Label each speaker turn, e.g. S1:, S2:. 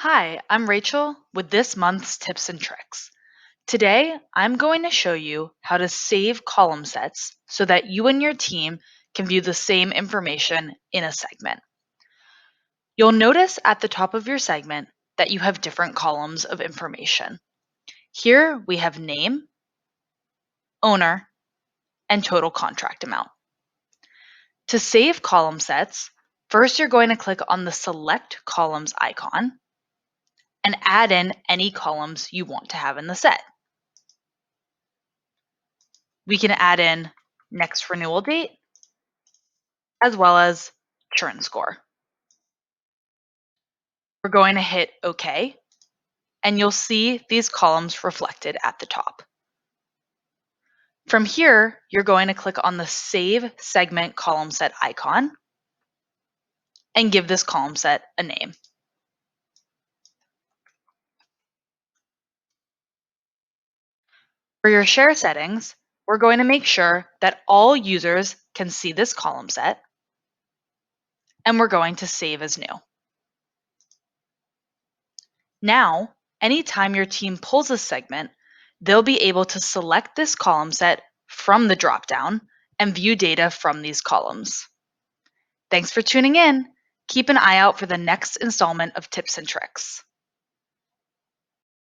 S1: Hi, I'm Rachel with this month's tips and tricks. Today, I'm going to show you how to save column sets so that you and your team can view the same information in a segment. You'll notice at the top of your segment that you have different columns of information. Here we have name, owner, and total contract amount. To save column sets, first you're going to click on the Select Columns icon and add in any columns you want to have in the set. We can add in next renewal date as well as churn score. We're going to hit OK, and you'll see these columns reflected at the top. From here, you're going to click on the Save Segment Column Set icon and give this column set a name. For your share settings, we're going to make sure that all users can see this column set, and we're going to save as new. Now, anytime your team pulls a segment, they'll be able to select this column set from the dropdown and view data from these columns. Thanks for tuning in. Keep an eye out for the next installment of Tips and Tricks.